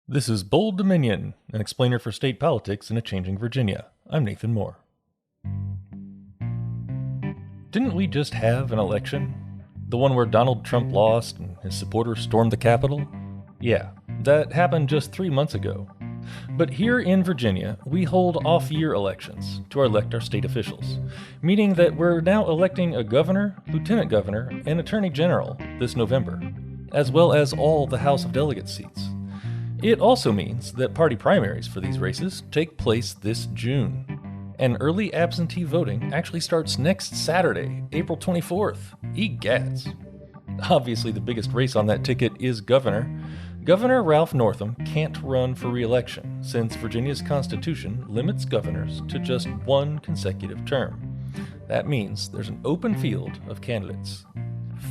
This is Bold Dominion, an explainer for state politics in a changing Virginia. I'm Nathan Moore. Didn't we just have an election? The one where Donald Trump lost and his supporters stormed the Capitol? Yeah, that happened just 3 months ago. But here in Virginia, we hold off-year elections to elect our state officials, meaning that we're now electing a governor, lieutenant governor, and attorney general this November, as well as all the House of Delegates seats. It also means that party primaries for these races take place this June. And early absentee voting actually starts next Saturday, April 24th. Egads. Obviously, the biggest race on that ticket is governor. Governor Ralph Northam can't run for re-election since Virginia's constitution limits governors to just one consecutive term. That means there's an open field of candidates.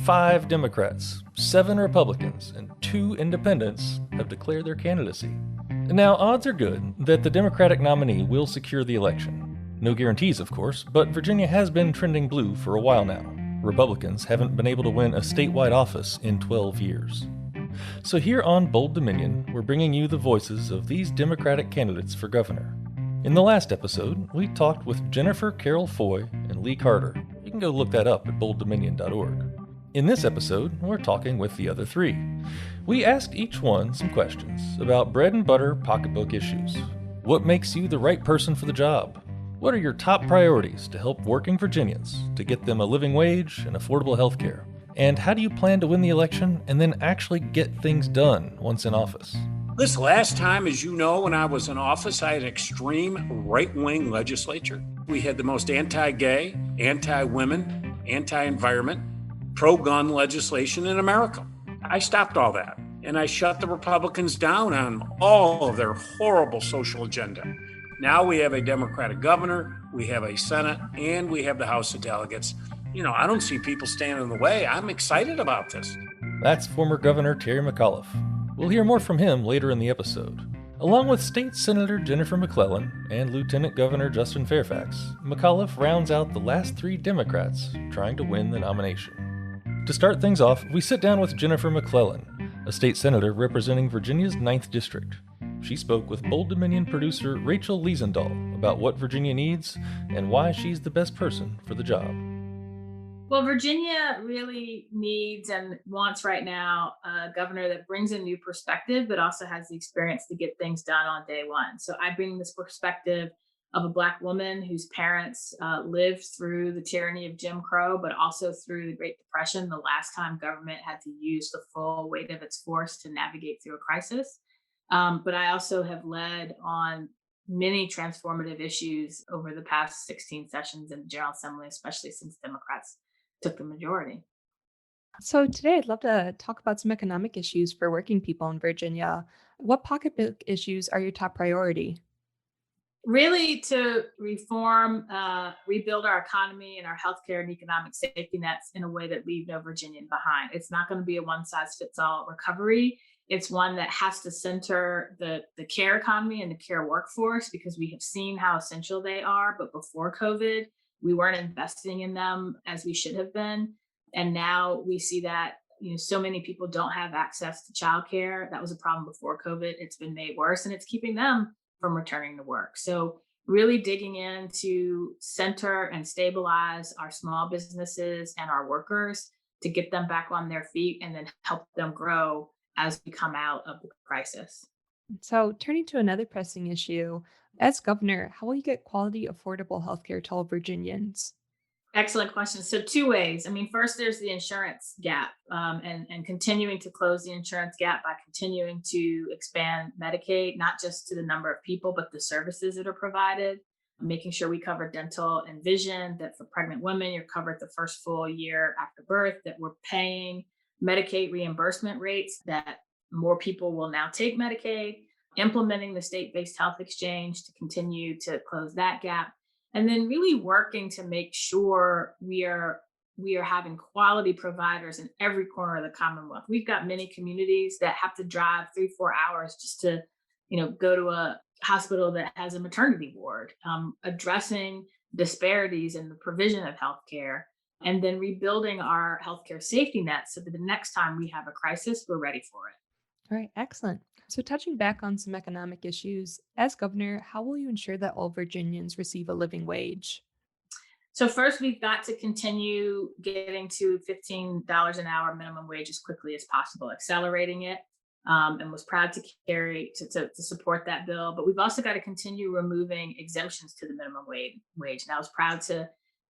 5 Democrats, 7 Republicans, and 2 independents have declared their candidacy. Now, odds are good that the Democratic nominee will secure the election. No guarantees, of course, but Virginia has been trending blue for a while now. Republicans haven't been able to win a statewide office in 12 years. So here on Bold Dominion, we're bringing you the voices of these Democratic candidates for governor. In the last episode, we talked with Jennifer Carroll Foy and Lee Carter. You can go look that up at bolddominion.org. In this episode, we're talking with the other 3. We asked each one some questions about bread and butter pocketbook issues. What makes you the right person for the job? What are your top priorities to help working Virginians to get them a living wage and affordable health care? And how do you plan to win the election and then actually get things done once in office? This last time, as you know, when I was in office, I had an extreme right-wing legislature. We had the most anti-gay, anti-women, anti-environment, pro-gun legislation in America. I stopped all that, and I shut the Republicans down on all of their horrible social agenda. Now we have a Democratic governor, we have a Senate, and we have the House of Delegates. I don't see people standing in the way. I'm excited about this. That's former Governor Terry McAuliffe. We'll hear more from him later in the episode. Along with State Senator Jennifer McClellan and Lieutenant Governor Justin Fairfax, McAuliffe rounds out the last 3 Democrats trying to win the nomination. To start things off, we sit down with Jennifer McClellan, a state senator representing Virginia's 9th District. She spoke with Bold Dominion producer Rachel Liesendahl about what Virginia needs and why she's the best person for the job. Well, Virginia really needs and wants right now a governor that brings a new perspective, but also has the experience to get things done on day one. So I bring this perspective of a Black woman whose parents lived through the tyranny of Jim Crow, but also through the Great Depression, the last time government had to use the full weight of its force to navigate through a crisis. But I also have led on many transformative issues over the past 16 sessions in the General Assembly, especially since Democrats took the majority. So today I'd love to talk about some economic issues for working people in Virginia. What pocketbook issues are your top priority? Really to reform, rebuild our economy and our healthcare and economic safety nets in a way that leave no Virginian behind. It's not going to be a one size fits all recovery. It's one that has to center the care economy and the care workforce, because we have seen how essential they are. But before COVID, we weren't investing in them as we should have been. And now we see that so many people don't have access to childcare. That was a problem before COVID. It's been made worse, and it's keeping them from returning to work. So really digging in to center and stabilize our small businesses and our workers to get them back on their feet and then help them grow as we come out of the crisis. So, turning to another pressing issue, as governor, how will you get quality, affordable healthcare to all Virginians? Excellent question. So 2 ways. I mean, first, there's the insurance gap, and continuing to close the insurance gap by continuing to expand Medicaid, not just to the number of people, but the services that are provided, making sure we cover dental and vision, that for pregnant women, you're covered the first full year after birth, that we're paying Medicaid reimbursement rates, that more people will now take Medicaid, implementing the state-based health exchange to continue to close that gap. And then really working to make sure we are having quality providers in every corner of the Commonwealth. We've got many communities that have to drive 3-4 hours just to, go to a hospital that has a maternity ward. Addressing disparities in the provision of healthcare, and then rebuilding our healthcare safety net so that the next time we have a crisis, we're ready for it. All right, excellent. So, touching back on some economic issues, as governor, how will you ensure that all Virginians receive a living wage? So first, we've got to continue getting to $15 an hour minimum wage as quickly as possible, accelerating it, and was proud to to support that bill. But we've also got to continue removing exemptions to the minimum wage. And I was proud to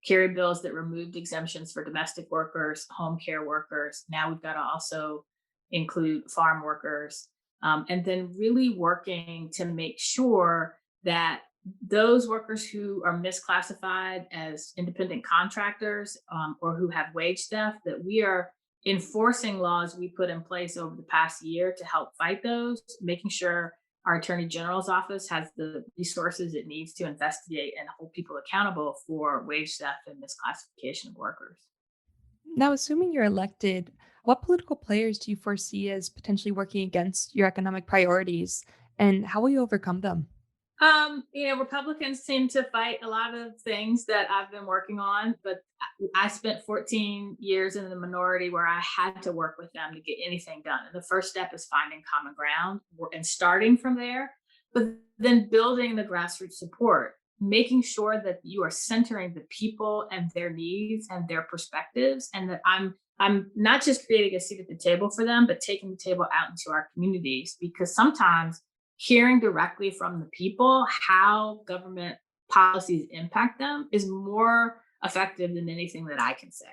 carry bills that removed exemptions for domestic workers, home care workers. Now we've got to also include farm workers, and then really working to make sure that those workers who are misclassified as independent contractors, or who have wage theft, that we are enforcing laws we put in place over the past year to help fight those, making sure our attorney general's office has the resources it needs to investigate and hold people accountable for wage theft and misclassification of workers. Now, assuming you're elected, what political players do you foresee as potentially working against your economic priorities, and how will you overcome them? Republicans seem to fight a lot of things that I've been working on, but I spent 14 years in the minority where I had to work with them to get anything done. And the first step is finding common ground and starting from there, but then building the grassroots support, making sure that you are centering the people and their needs and their perspectives, and that I'm not just creating a seat at the table for them, but taking the table out into our communities, because sometimes hearing directly from the people how government policies impact them is more effective than anything that I can say.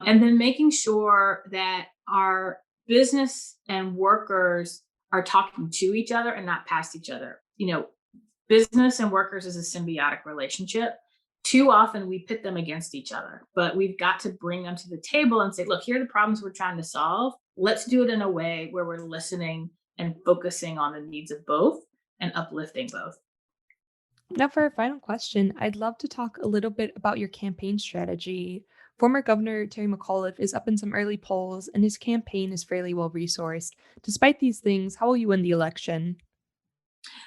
And then making sure that our business and workers are talking to each other and not past each other. Business and workers is a symbiotic relationship. Too often we pit them against each other, but we've got to bring them to the table and say, look, here are the problems we're trying to solve. Let's do it in a way where we're listening and focusing on the needs of both and uplifting both. Now, for our final question, I'd love to talk a little bit about your campaign strategy. Former Governor Terry McAuliffe is up in some early polls, and his campaign is fairly well resourced. Despite these things, how will you win the election?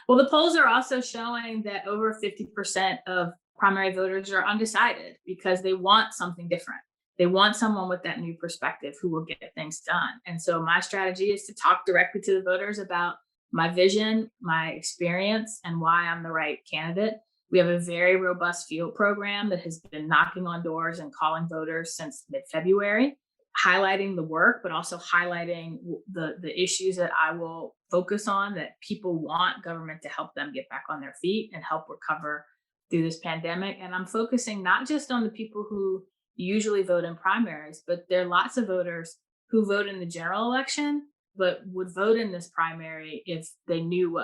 Well, the polls are also showing that over 50% of primary voters are undecided because they want something different. They want someone with that new perspective who will get things done. And so my strategy is to talk directly to the voters about my vision, my experience, and why I'm the right candidate. We have a very robust field program that has been knocking on doors and calling voters since mid-February, highlighting the work, but also highlighting the issues that I will focus on that people want government to help them get back on their feet and help recover through this pandemic. And I'm focusing not just on the people who usually vote in primaries, but there are lots of voters who vote in the general election, but would vote in this primary if they knew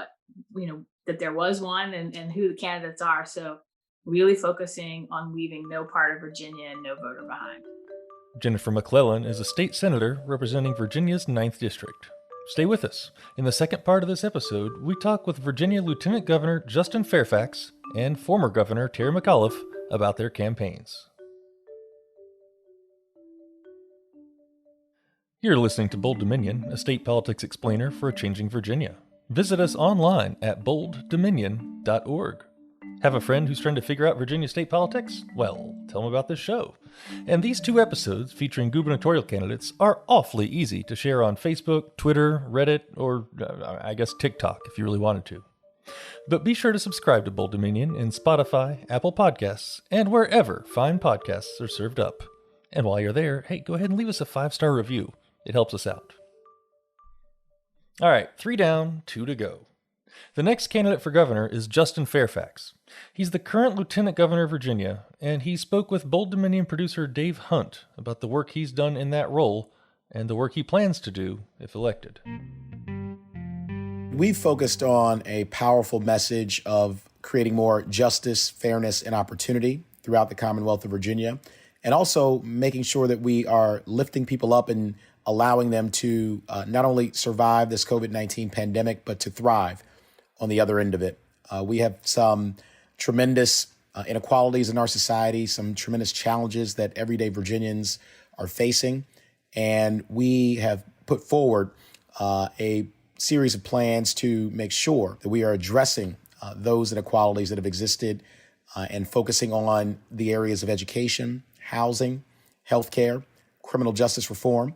that there was one and who the candidates are. So really focusing on leaving no part of Virginia and no voter behind. Jennifer McClellan is a state senator representing Virginia's 9th District. Stay with us. In the second part of this episode, we talk with Virginia Lieutenant Governor Justin Fairfax and former Governor Terry McAuliffe about their campaigns. You're listening to Bold Dominion, a state politics explainer for a changing Virginia. Visit us online at bolddominion.org. Have a friend who's trying to figure out Virginia state politics? Well, tell them about this show. And these 2 episodes featuring gubernatorial candidates are awfully easy to share on Facebook, Twitter, Reddit, or I guess TikTok if you really wanted to. But be sure to subscribe to Bold Dominion in Spotify, Apple Podcasts, and wherever fine podcasts are served up. And while you're there, hey, go ahead and leave us a 5-star review. It helps us out. All right, 3 down, 2 to go. The next candidate for governor is Justin Fairfax. He's the current Lieutenant Governor of Virginia, and he spoke with Bold Dominion producer Dave Hunt about the work he's done in that role and the work he plans to do if elected. We focused on a powerful message of creating more justice, fairness, and opportunity throughout the Commonwealth of Virginia, and also making sure that we are lifting people up and allowing them to not only survive this COVID-19 pandemic, but to thrive on the other end of it. We have some tremendous inequalities in our society, some tremendous challenges that everyday Virginians are facing. And we have put forward a series of plans to make sure that we are addressing those inequalities that have existed and focusing on the areas of education, housing, healthcare, criminal justice reform.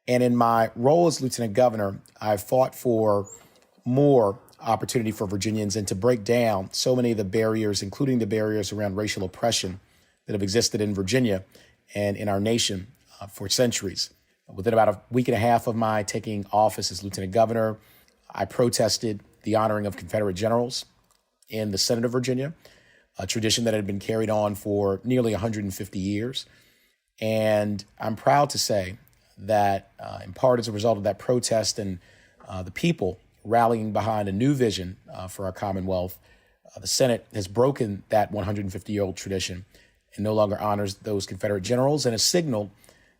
And in my role as Lieutenant Governor, I've fought for more opportunity for Virginians and to break down so many of the barriers, including the barriers around racial oppression that have existed in Virginia and in our nation for centuries. Within about a week and a half of my taking office as lieutenant governor, I protested the honoring of Confederate generals in the Senate of Virginia, a tradition that had been carried on for nearly 150 years. And I'm proud to say that in part as a result of that protest and the people rallying behind a new vision for our Commonwealth, the Senate has broken that 150-year-old tradition and no longer honors those Confederate generals and has signaled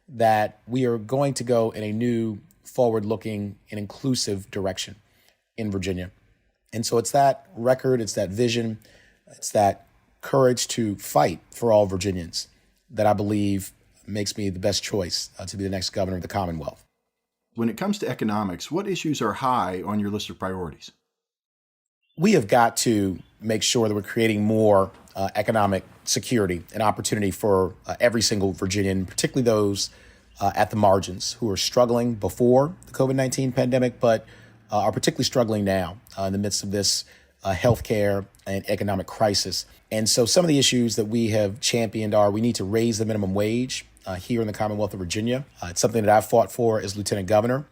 that we are going to go in a new, forward-looking and inclusive direction in Virginia. And so it's that record, it's that vision, it's that courage to fight for all Virginians that I believe makes me the best choice to be the next governor of the Commonwealth. When it comes to economics, what issues are high on your list of priorities? We have got to make sure that we're creating more economic security and opportunity for every single Virginian, particularly those at the margins who are struggling before the COVID-19 pandemic, but are particularly struggling now in the midst of this healthcare and economic crisis. And so some of the issues that we have championed are we need to raise the minimum wage here in the Commonwealth of Virginia. It's something that I've fought for as lieutenant governor.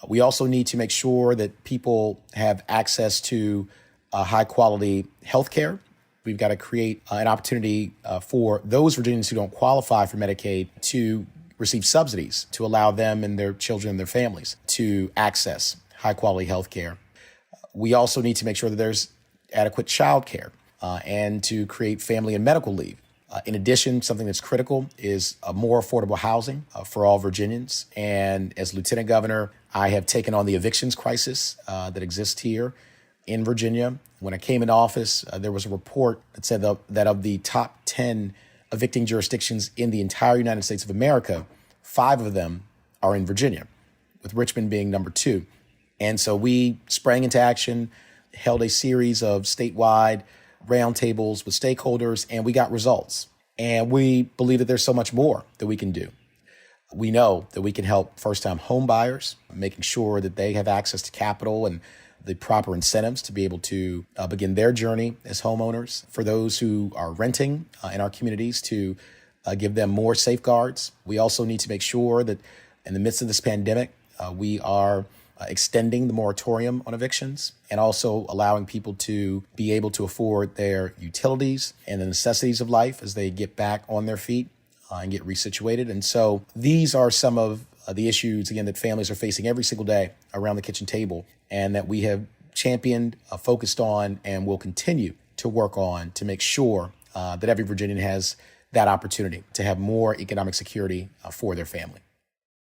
We also need to make sure that people have access to high quality health care. We've got to create an opportunity for those Virginians who don't qualify for Medicaid to receive subsidies to allow them and their children and their families to access high quality health care. We also need to make sure that there's adequate child care and to create family and medical leave. In addition, something that's critical is more affordable housing for all Virginians. And as lieutenant governor, I have taken on the evictions crisis that exists here in Virginia. When I came into office, there was a report that said that of the top 10 evicting jurisdictions in the entire United States of America, 5 of them are in Virginia, with Richmond being number 2. And so we sprang into action, held a series of statewide roundtables with stakeholders, and we got results. And we believe that there's so much more that we can do. We know that we can help first-time home buyers, making sure that they have access to capital and the proper incentives to be able to begin their journey as homeowners. For those who are renting in our communities, to give them more safeguards. We also need to make sure that in the midst of this pandemic, we are extending the moratorium on evictions and also allowing people to be able to afford their utilities and the necessities of life as they get back on their feet and get resituated. And so these are some of the issues, again, that families are facing every single day around the kitchen table and that we have championed, focused on, and will continue to work on to make sure that every Virginian has that opportunity to have more economic security for their family.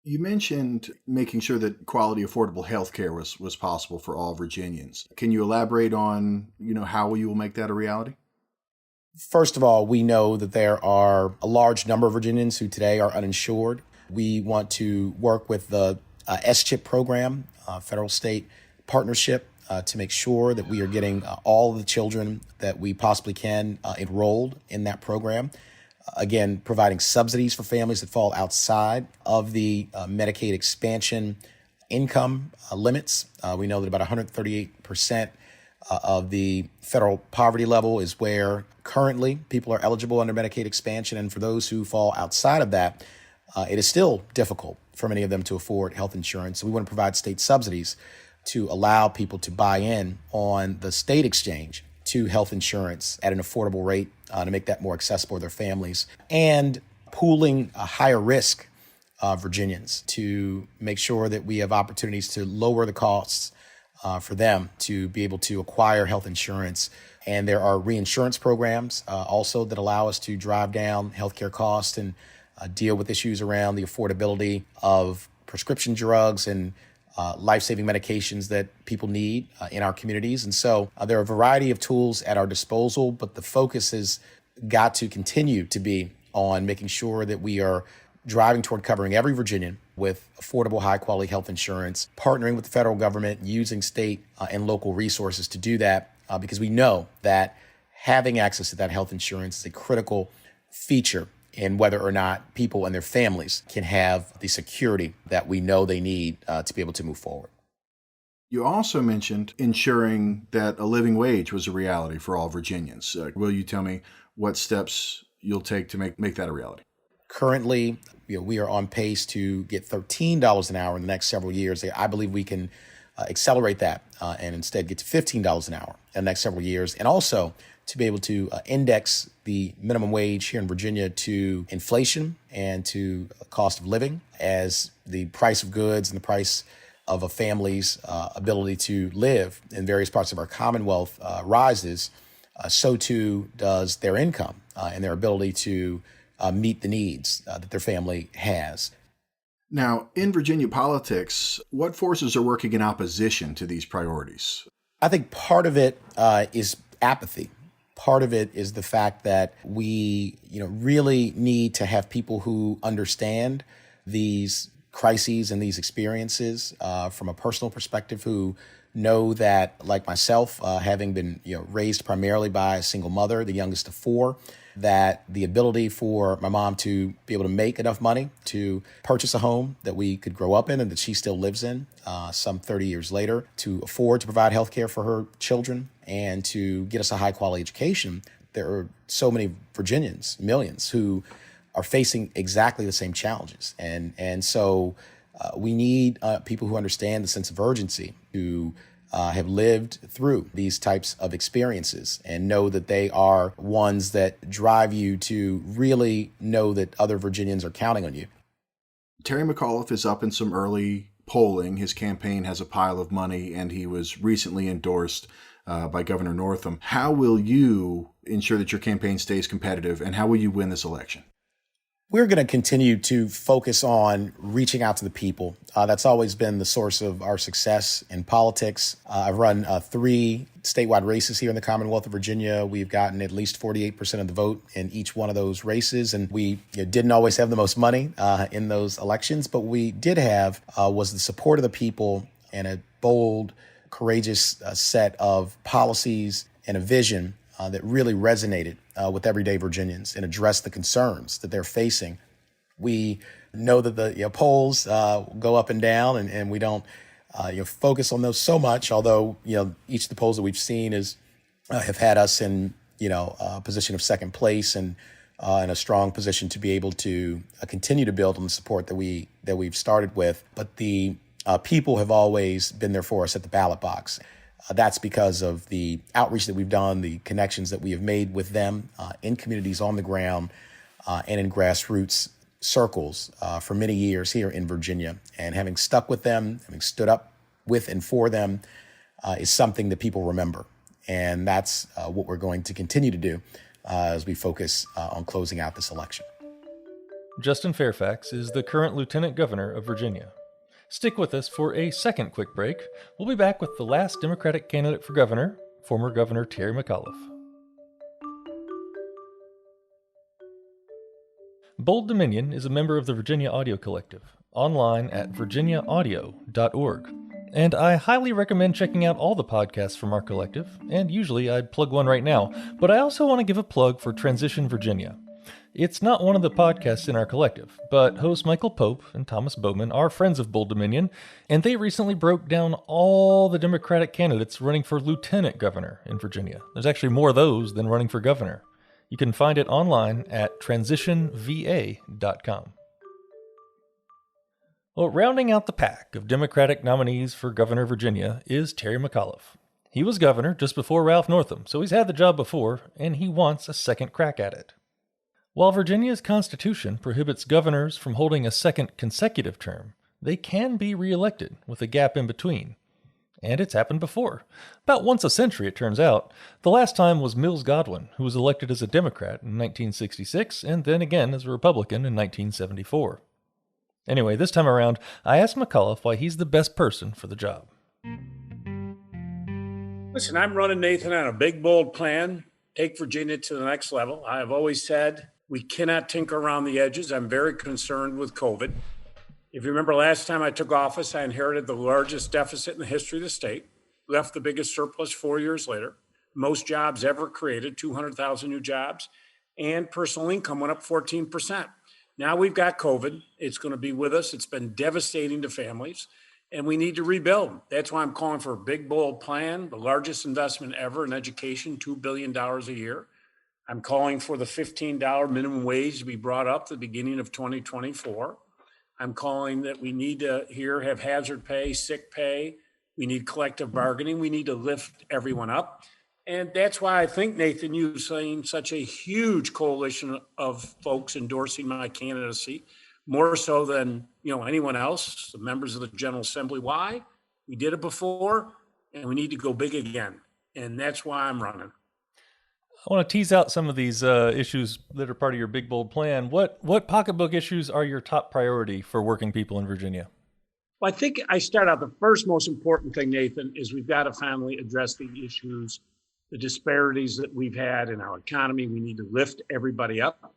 You mentioned making sure that quality, affordable health care was possible for all Virginians. Can you elaborate on, how you will make that a reality? First of all, we know that there are a large number of Virginians who today are uninsured. We want to work with the SCHIP program, federal state partnership, to make sure that we are getting all of the children that we possibly can enrolled in that program. Again, providing subsidies for families that fall outside of the Medicaid expansion income limits. We know that about 138% of the federal poverty level is where currently people are eligible under Medicaid expansion. And for those who fall outside of that, it is still difficult for many of them to afford health insurance. So we want to provide state subsidies to allow people to buy in on the state exchange to health insurance at an affordable rate to make that more accessible to their families, and pooling a higher risk Virginians to make sure that we have opportunities to lower the costs for them to be able to acquire health insurance. And there are reinsurance programs also that allow us to drive down healthcare costs and deal with issues around the affordability of prescription drugs and life-saving medications that people need in our communities. And so there are a variety of tools at our disposal, but the focus has got to continue to be on making sure that we are driving toward covering every Virginian with affordable, high-quality health insurance, partnering with the federal government, using state and local resources to do that, because we know that having access to that health insurance is a critical feature in whether or not people and their families can have the security that we know they need to be able to move forward. You also mentioned ensuring that a living wage was a reality for all Virginians. Will you tell me what steps you'll take to make that a reality? Currently, we are on pace to get $13 an hour in the next several years. I believe we can accelerate that and instead get to $15 an hour in the next several years. And also to be able to index the minimum wage here in Virginia to inflation and to cost of living, as the price of goods and the price of a family's ability to live in various parts of our Commonwealth rises, so too does their income and their ability to meet the needs that their family has. Now, in Virginia politics, what forces are working in opposition to these priorities? I think part of it is apathy. Part of it is the fact that we, really need to have people who understand these crises and these experiences from a personal perspective, who know that, like myself, having been raised primarily by a single mother, the youngest of four, that the ability for my mom to be able to make enough money to purchase a home that we could grow up in and that she still lives in some 30 years later, to afford to provide health care for her children and to get us a high quality education. There are so many Virginians, millions, who are facing exactly the same challenges. And so we need people who understand the sense of urgency, who have lived through these types of experiences and know that they are ones that drive you to really know that other Virginians are counting on you. Terry McAuliffe is up in some early polling. His campaign has a pile of money, and he was recently endorsed by Governor Northam. How will you ensure that your campaign stays competitive, and how will you win this election? We're going to continue to focus on reaching out to the people. That's always been the source of our success in politics. I've run 3 statewide races here in the Commonwealth of Virginia. We've gotten at least 48% of the vote in each one of those races. And we didn't always have the most money in those elections, but what we did have was the support of the people and a bold, courageous set of policies and a vision that really resonated with everyday Virginians and addressed the concerns that they're facing. We know that the polls go up and down, and we don't focus on those so much. Although each of the polls that we've seen have had us in a position of second place and in a strong position to be able to continue to build on the support that we've started with. But the people have always been there for us at the ballot box. That's because of the outreach that we've done, the connections that we have made with them in communities on the ground and in grassroots circles for many years here in Virginia. And having stuck with them, having stood up with and for them is something that people remember. And that's what we're going to continue to do as we focus on closing out this election. Justin Fairfax is the current Lieutenant Governor of Virginia. Stick with us for a second quick break. We'll be back with the last Democratic candidate for governor, former Governor Terry McAuliffe. Bold Dominion is a member of the Virginia Audio Collective, online at virginiaaudio.org. And I highly recommend checking out all the podcasts from our collective, and usually I'd plug one right now, but I also want to give a plug for Transition Virginia. It's not one of the podcasts in our collective, but hosts Michael Pope and Thomas Bowman are friends of Bold Dominion, and they recently broke down all the Democratic candidates running for lieutenant governor in Virginia. There's actually more of those than running for governor. You can find it online at transitionva.com. Well, rounding out the pack of Democratic nominees for governor of Virginia is Terry McAuliffe. He was governor just before Ralph Northam, so he's had the job before, and he wants a second crack at it. While Virginia's constitution prohibits governors from holding a second consecutive term, they can be reelected with a gap in between. And it's happened before. About once a century, it turns out. The last time was Mills Godwin, who was elected as a Democrat in 1966 and then again as a Republican in 1974. Anyway, this time around, I asked McAuliffe why he's the best person for the job. Listen, I'm running, Nathan, on a big, bold plan. Take Virginia to the next level. I have always said we cannot tinker around the edges. I'm very concerned with COVID. If you remember last time I took office, I inherited the largest deficit in the history of the state, left the biggest surplus 4 years later, most jobs ever created, 200,000 new jobs, and personal income went up 14%. Now we've got COVID. It's going to be with us. It's been devastating to families. and we need to rebuild. That's why I'm calling for a big, bold plan, the largest investment ever in education, $2 billion a year. I'm calling for the $15 minimum wage to be brought up at the beginning of 2024. I'm calling that we need to have hazard pay, sick pay. We need collective bargaining. We need to lift everyone up. And that's why I think, Nathan, you've seen such a huge coalition of folks endorsing my candidacy, more so than anyone else, the members of the General Assembly. Why? We did it before, and we need to go big again. And that's why I'm running. I want to tease out some of these issues that are part of your big, bold plan. What pocketbook issues are your top priority for working people in Virginia? Well, I think I start out the first most important thing, Nathan, is we've got to finally address the issues, the disparities that we've had in our economy. We need to lift everybody up.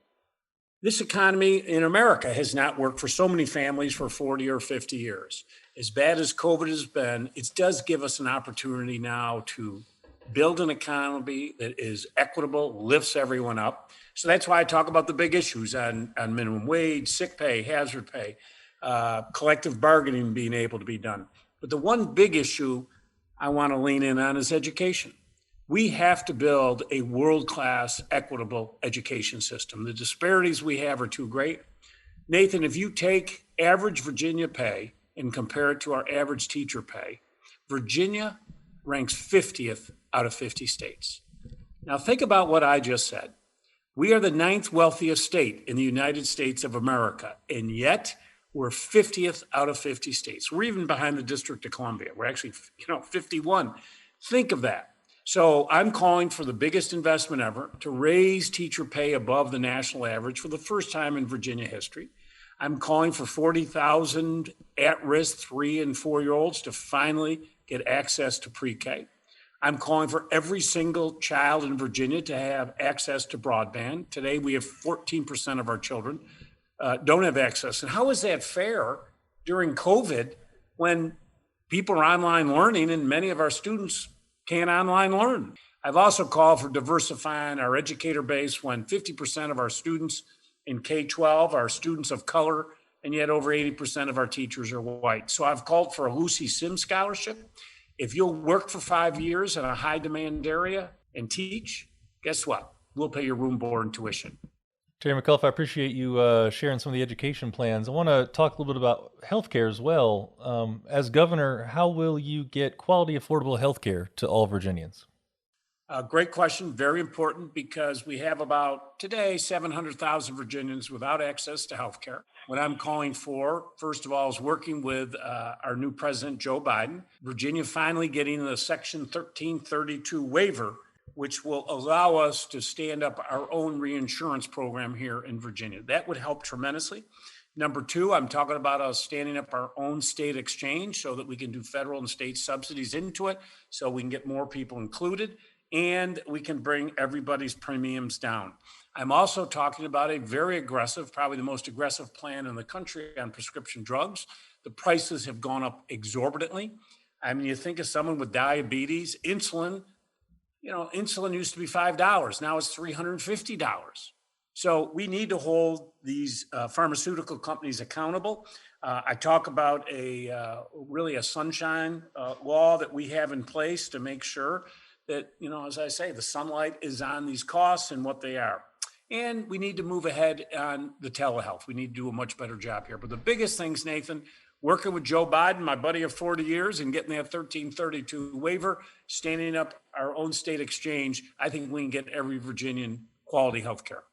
This economy in America has not worked for so many families for 40 or 50 years. As bad as COVID has been, it does give us an opportunity now to build an economy that is equitable, lifts everyone up. So that's why I talk about the big issues on minimum wage, sick pay, hazard pay, collective bargaining being able to be done. But the one big issue I want to lean in on is education. We have to build a world-class, equitable education system. The disparities we have are too great. Nathan, if you take average Virginia pay and compare it to our average teacher pay, Virginia ranks 50th out of 50 states. Now think about what I just said. We are the 9th wealthiest state in the United States of America, and yet we're 50th out of 50 states. We're even behind the District of Columbia. We're actually, 51. Think of that. So I'm calling for the biggest investment ever to raise teacher pay above the national average for the first time in Virginia history. I'm calling for 40,000 at-risk 3- and 4-year-olds to finally get access to pre-K. I'm calling for every single child in Virginia to have access to broadband. Today, we have 14% of our children don't have access. And how is that fair during COVID when people are online learning and many of our students can't online learn? I've also called for diversifying our educator base when 50% of our students in K-12 are students of color, and yet over 80% of our teachers are white. So I've called for a Lucy Sims scholarship. If you'll work for 5 years in a high demand area and teach, guess what? We'll pay your room, board, and tuition. Terry McAuliffe, I appreciate you sharing some of the education plans. I want to talk a little bit about healthcare as well. As governor, how will you get quality, affordable healthcare to all Virginians? Great question. Very important, because we have about today 700,000 Virginians without access to healthcare. What I'm calling for, first of all, is working with our new president, Joe Biden. Virginia finally getting the Section 1332 waiver, which will allow us to stand up our own reinsurance program here in Virginia. That would help tremendously. Number two, I'm talking about us standing up our own state exchange so that we can do federal and state subsidies into it, so we can get more people included, and we can bring everybody's premiums down. I'm also talking about a very aggressive, probably the most aggressive plan in the country on prescription drugs. The prices have gone up exorbitantly. I mean, you think of someone with diabetes, insulin used to be $5. Now it's $350. So we need to hold these pharmaceutical companies accountable. I talk about really a sunshine law that we have in place to make sure that, as I say, the sunlight is on these costs and what they are. And we need to move ahead on the telehealth. We need to do a much better job here. But the biggest things, Nathan, working with Joe Biden, my buddy of 40 years, and getting that 1332 waiver, standing up our own state exchange, I think we can get every Virginian quality health care.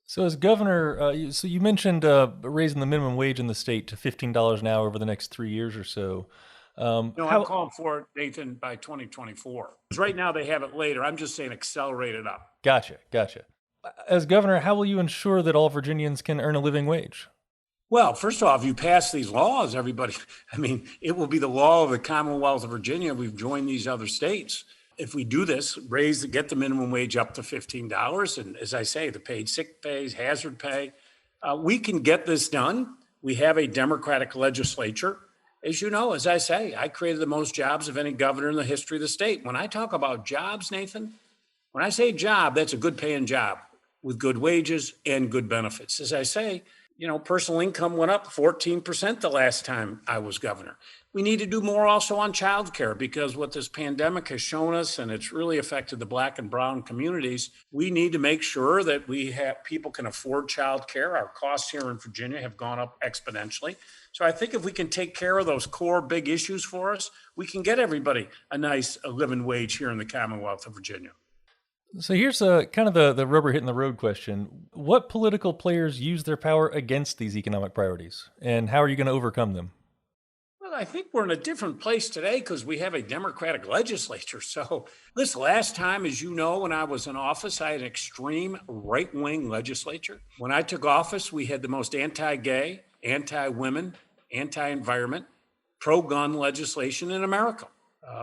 So as governor, you mentioned raising the minimum wage in the state to $15 an hour over the next 3 years or so. I'm calling for it, Nathan, by 2024. Because right now they have it later. I'm just saying accelerate it up. Gotcha. As governor, how will you ensure that all Virginians can earn a living wage? Well, first off, if you pass these laws, everybody, it will be the law of the Commonwealth of Virginia. We've joined these other states. If we do this, get the minimum wage up to $15, and as I say, the paid sick pay, hazard pay, we can get this done. We have a Democratic legislature. As you know, as I say, I created the most jobs of any governor in the history of the state. When I talk about jobs, Nathan, when I say job, that's a good paying job with good wages and good benefits. As I say, Personal income went up 14% the last time I was governor. We need to do more also on childcare, because what this pandemic has shown us, and it's really affected the Black and brown communities, we need to make sure that people can afford childcare. Our costs here in Virginia have gone up exponentially. So I think if we can take care of those core big issues for us, we can get everybody a nice living wage here in the Commonwealth of Virginia. So here's kind of the rubber hitting the road question. What political players use their power against these economic priorities, and how are you going to overcome them? Well, I think we're in a different place today because we have a Democratic legislature. So this last time, as you know, when I was in office, I had an extreme right-wing legislature. When I took office, we had the most anti-gay, anti-women, anti-environment, pro-gun legislation in America.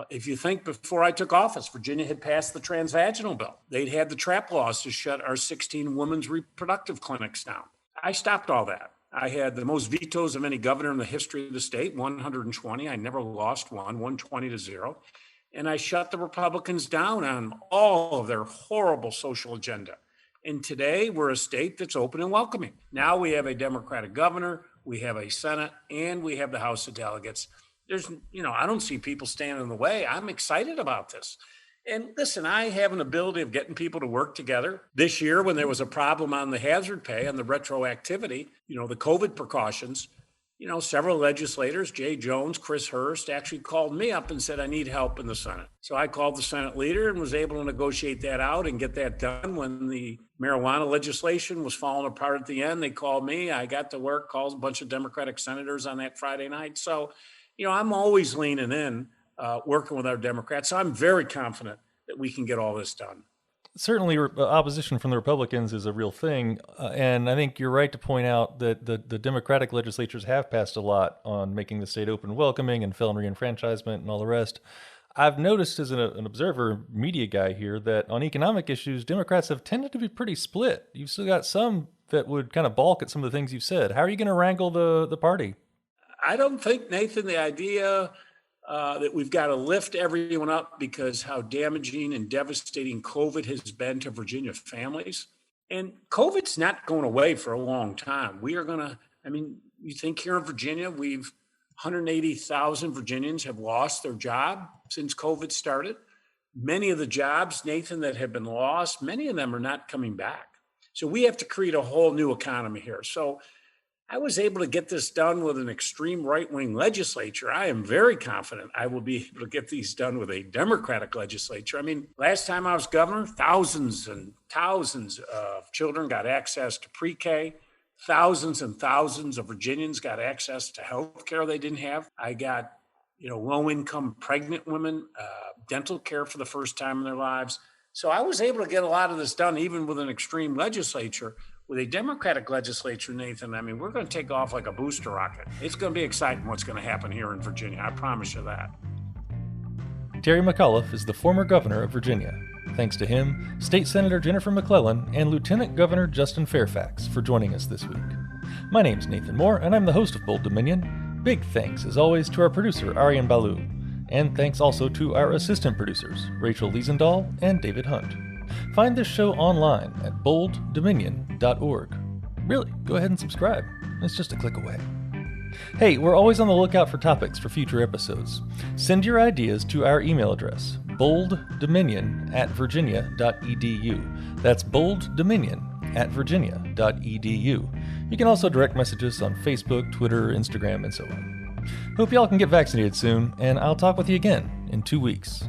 If you think before I took office, Virginia had passed the transvaginal bill. They'd had the trap laws to shut our 16 women's reproductive clinics down. I stopped all that. I had the most vetoes of any governor in the history of the state, 120. I never lost one, 120-0. And I shut the Republicans down on all of their horrible social agenda. And today we're a state that's open and welcoming. Now we have a Democratic governor, we have a Senate, and we have the House of Delegates. I don't see people standing in the way. I'm excited about this. And listen, I have an ability of getting people to work together. This year, when there was a problem on the hazard pay and the retroactivity, the COVID precautions, several legislators, Jay Jones, Chris Hurst, actually called me up and said, I need help in the Senate. So I called the Senate leader and was able to negotiate that out and get that done. When the marijuana legislation was falling apart at the end, they called me. I got to work, called a bunch of Democratic senators on that Friday night. So I'm always leaning in, working with our Democrats. So I'm very confident that we can get all this done. Certainly, opposition from the Republicans is a real thing. And I think you're right to point out that the Democratic legislatures have passed a lot on making the state open and welcoming and felon reenfranchisement and all the rest. I've noticed as an observer, media guy here, that on economic issues, Democrats have tended to be pretty split. You've still got some that would kind of balk at some of the things you've said. How are you going to wrangle the party? I don't think, Nathan, the idea that we've got to lift everyone up because how damaging and devastating COVID has been to Virginia families. And COVID's not going away for a long time. We are going to, you think here in Virginia, 180,000 Virginians have lost their job since COVID started. Many of the jobs, Nathan, that have been lost, many of them are not coming back. So we have to create a whole new economy here. So I was able to get this done with an extreme right-wing legislature. I am very confident I will be able to get these done with a Democratic legislature. Last time I was governor, thousands and thousands of children got access to pre-K. Thousands and thousands of Virginians got access to health care they didn't have. I got, low-income pregnant women, dental care for the first time in their lives. So I was able to get a lot of this done, even with an extreme legislature. With a Democratic legislature, Nathan, we're going to take off like a booster rocket. It's going to be exciting what's going to happen here in Virginia. I promise you that. Terry McAuliffe is the former governor of Virginia. Thanks to him, State Senator Jennifer McClellan, and Lieutenant Governor Justin Fairfax for joining us this week. My name's Nathan Moore, and I'm the host of Bold Dominion. Big thanks, as always, to our producer, Aryan Balu. And thanks also to our assistant producers, Rachel Liesendahl and David Hunt. Find this show online at bolddominion.org. Really, go ahead and subscribe. It's just a click away. Hey, we're always on the lookout for topics for future episodes. Send your ideas to our email address, bolddominion@virginia.edu. That's bolddominion@virginia.edu. You can also direct message us on Facebook, Twitter, Instagram, and so on. Hope y'all can get vaccinated soon, and I'll talk with you again in 2 weeks.